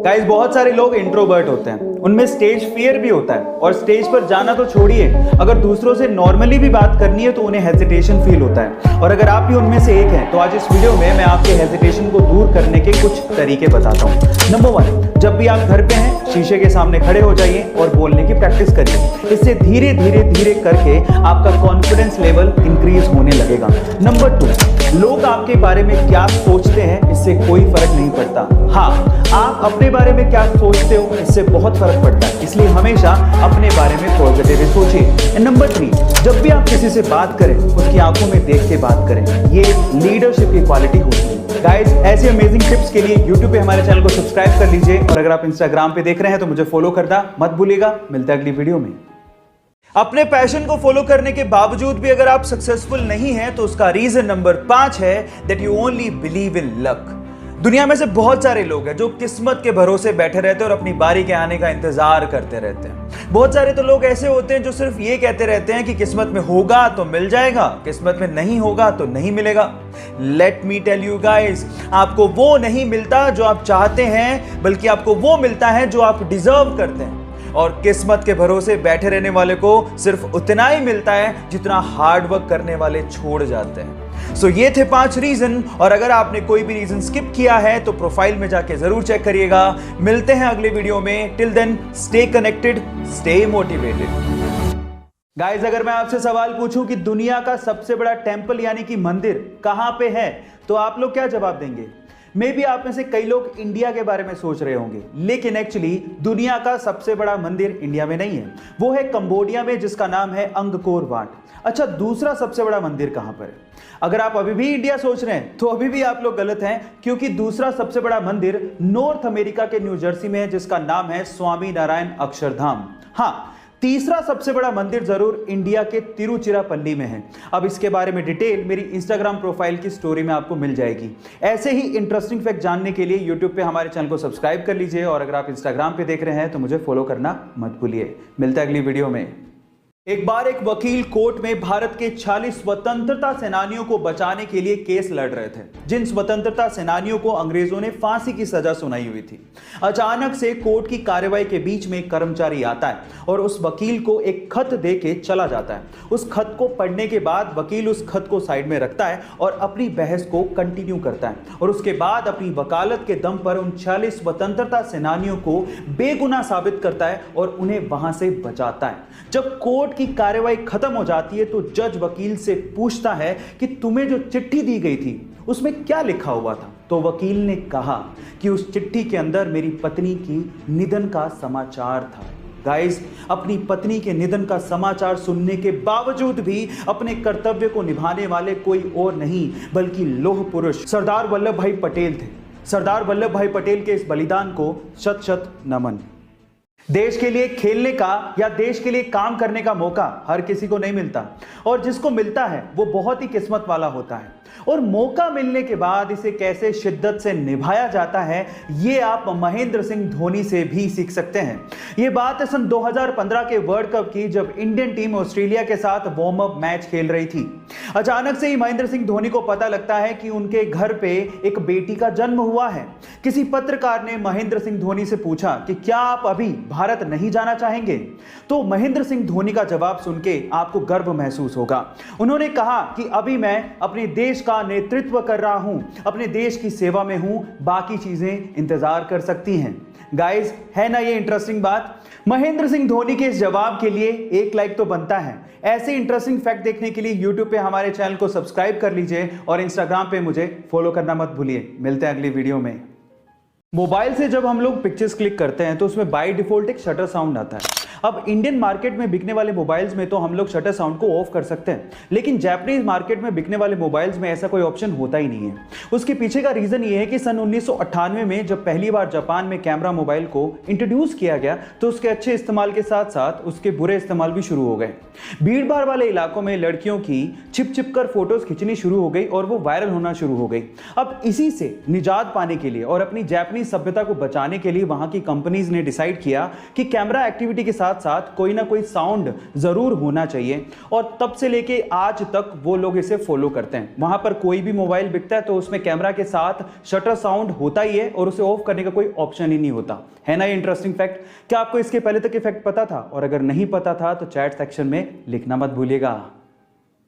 Guys बहुत सारे लोग इंट्रोवर्ट होते हैं, उनमें स्टेज फियर भी होता है और स्टेज पर जाना तो छोड़िए, अगर दूसरों से नॉर्मली भी बात करनी है तो उन्हें हेजिटेशन फील होता है। और अगर आप भी उनमें से एक हैं तो आज इस वीडियो में मैं आपके हेजिटेशन को दूर करने के कुछ तरीके बताता हूँ। नंबर 1, जब भी आप घर पे हैं शीशे के सामने खड़े हो जाइए और बोलने की प्रैक्टिस करिए। इससे धीरे धीरे करके आपका कॉन्फिडेंस लेवल इंक्रीज होने लगेगा। नंबर 2, लोग आपके बारे में क्या सोचते हैं इससे कोई फर्क नहीं पड़ता। हाँ, आप अपने बारे में क्या सोचते हो इससे बहुत फर्क पड़ता है, इसलिए हमेशा अपने बारे में पॉजिटिव सोचिए। नंबर 3, जब भी आप किसी से बात करें उसकी आंखों में देख के बात करें, ये लीडरशिप की क्वालिटी होती है। गाइस, ऐसे अमेजिंग टिप्स के लिए YouTube पे हमारे चैनल को सब्सक्राइब कर लीजिए और अगर आप Instagram पे देख रहे हैं तो मुझे फॉलो करना मत भूलिएगा। मिलते हैं अगली वीडियो में। अपने पैशन को फॉलो करने के बावजूद भी अगर आप सक्सेसफुल नहीं हैं तो उसका रीजन नंबर 5 है that you only believe in luck. दुनिया में से बहुत सारे लोग हैं जो किस्मत के भरोसे बैठे रहते हैं और अपनी बारी के आने का इंतजार करते रहते हैं। बहुत सारे तो लोग ऐसे होते हैं जो सिर्फ ये कहते रहते हैं कि किस्मत में होगा तो मिल जाएगा, किस्मत में नहीं होगा तो नहीं मिलेगा। Let me tell you guys, आपको वो नहीं मिलता जो आप चाहते हैं, बल्कि आपको वो मिलता है जो आप डिजर्व करते हैं। और किस्मत के भरोसे बैठे रहने वाले को सिर्फ उतना ही मिलता है जितना हार्ड वर्क करने वाले छोड़ जाते हैं। सो ये थे 5 रीजन, और अगर आपने कोई भी रीजन स्किप किया है तो प्रोफाइल में जाके जरूर चेक करिएगा। मिलते हैं अगले वीडियो में। Till then stay connected, stay motivated. Guys, अगर मैं आपसे सवाल पूछूं कि दुनिया का सबसे बड़ा टेंपल यानी कि मंदिर कहां पे है तो आप लोग क्या जवाब देंगे? मे बी आप में से कई लोग इंडिया के बारे में सोच रहे होंगे, लेकिन एक्चुअली दुनिया का सबसे बड़ा मंदिर इंडिया में नहीं है, वो है कंबोडिया में जिसका नाम है अंगकोर वाट। अच्छा, दूसरा सबसे बड़ा मंदिर कहां पर है? अगर आप अभी भी इंडिया सोच रहे हैं तो अभी भी आप लोग गलत हैं, क्योंकि दूसरा सबसे बड़ा मंदिर नॉर्थ अमेरिका के न्यू जर्सी में है जिसका नाम है स्वामी नारायण अक्षरधाम। हाँ, तीसरा सबसे बड़ा मंदिर जरूर इंडिया के तिरुचिरापल्ली में है। अब इसके बारे में डिटेल मेरी इंस्टाग्राम प्रोफाइल की स्टोरी में आपको मिल जाएगी। ऐसे ही इंटरेस्टिंग फैक्ट जानने के लिए यूट्यूब पे हमारे चैनल को सब्सक्राइब कर लीजिए और अगर आप इंस्टाग्राम पे देख रहे हैं तो मुझे फॉलो करना मत भूलिए। मिलते हैं अगली वीडियो में। एक बार एक वकील कोर्ट में भारत के 40 स्वतंत्रता सेनानियों को बचाने के लिए केस लड़ रहे थे, जिन स्वतंत्रता सेनानियों को अंग्रेजों ने फांसी की सजा सुनाई हुई थी। अचानक से कोर्ट की कार्रवाई के बीच में एक कर्मचारी आता है और उस वकील को एक खत दे के चला जाता है। उस खत को पढ़ने के बाद वकील उस खत को साइड में रखता है और अपनी बहस को कंटिन्यू करता है और उसके बाद अपनी वकालत के दम पर उन 40 स्वतंत्रता सेनानियों को बेगुनाह साबित करता है और उन्हें वहां से बचाता है। जब कोर्ट की कार्रवाई खत्म हो जाती है तो जज वकील से पूछता है कि तुम्हें जो चिट्ठी दी गई थी उसमें क्या लिखा हुआ था? तो वकील ने कहा कि उस चिट्ठी के अंदर मेरी पत्नी की निधन का समाचार था। गाइस, अपनी पत्नी के निधन का समाचार सुनने के बावजूद भी अपने कर्तव्य को निभाने वाले कोई और नहीं बल्कि लौह पुरुष सरदार वल्लभ भाई पटेल थे। सरदार वल्लभ भाई पटेल के इस बलिदान को शत शत नमन। देश के लिए खेलने का या देश के लिए काम करने का मौका हर किसी को नहीं मिलता, और जिसको मिलता है वो बहुत ही किस्मत वाला होता है। और मौका मिलने के बाद इसे कैसे शिद्दत से निभाया जाता है ये आप महेंद्र सिंह धोनी से भी सीख सकते हैं। ये बात है सन 2015 के वर्ल्ड कप की, जब इंडियन टीम ऑस्ट्रेलिया के साथ वार्म अप मैच खेल रही थी। अचानक से ही महेंद्र सिंह धोनी को पता लगता है कि उनके घर पे एक बेटी का जन्म हुआ है। किसी पत्रकार ने महेंद्र सिंह धोनी से पूछा कि क्या आप अभी भारत नहीं जाना चाहेंगे? तो महेंद्र सिंह धोनी का जवाब सुन के आपको गर्व महसूस होगा। उन्होंने कहा कि अभी मैं अपने देश का नेतृत्व कर रहा हूं, अपने देश की सेवा में हूं, बाकी चीजें इंतजार कर सकती हैं। गाइस, है ना ये इंटरेस्टिंग बात? महेंद्र सिंह धोनी के इस जवाब के लिए एक लाइक तो बनता है। ऐसे इंटरेस्टिंग फैक्ट देखने के लिए यूट्यूब पे हमारे चैनल को सब्सक्राइब कर लीजिए और इंस्टाग्राम पे मुझे फॉलो करना मत भूलिए। मिलते हैं अगली वीडियो में। मोबाइल से जब हम लोग पिक्चर्स क्लिक करते हैं तो उसमें बाय डिफॉल्ट एक शटर साउंड आता है। अब इंडियन मार्केट में बिकने वाले मोबाइल्स में तो हम लोग शटर साउंड को ऑफ कर सकते हैं, लेकिन जापानीज मार्केट में बिकने वाले मोबाइल्स में ऐसा कोई ऑप्शन होता ही नहीं है। उसके पीछे का रीजन ये है कि सन 1998 में जब पहली बार जापान में कैमरा मोबाइल को इंट्रोड्यूस किया गया तो उसके अच्छे इस्तेमाल के साथ साथ उसके बुरे इस्तेमाल भी शुरू हो गए। भीड़ भाड़ वाले इलाकों में लड़कियों की छिप छिप कर फोटोज खींचनी शुरू हो गई और वो वायरल होना शुरू हो गई। अब इसी से निजात पाने के लिए और अपनी जापानीज सभ्यता को बचाने के लिए वहां की कंपनीज ने डिसाइड किया कि कैमरा एक्टिविटी के साथ साथ साथ कोई ना कोई साउंड जरूर होना चाहिए, और तब से लेके आज तक वो लोग इसे फॉलो करते हैं। वहां पर कोई भी मोबाइल बिकता है तो उसमें कैमरा के साथ शटर साउंड होता ही है और उसे ऑफ करने का कोई ऑप्शन ही नहीं होता है ना। ये इंटरेस्टिंग फैक्ट। क्या आपको इसके पहले तक ये फैक्ट पता था? और अगर नहीं पता था तो चैट सेक्शन में लिखना मत भूलिएगा।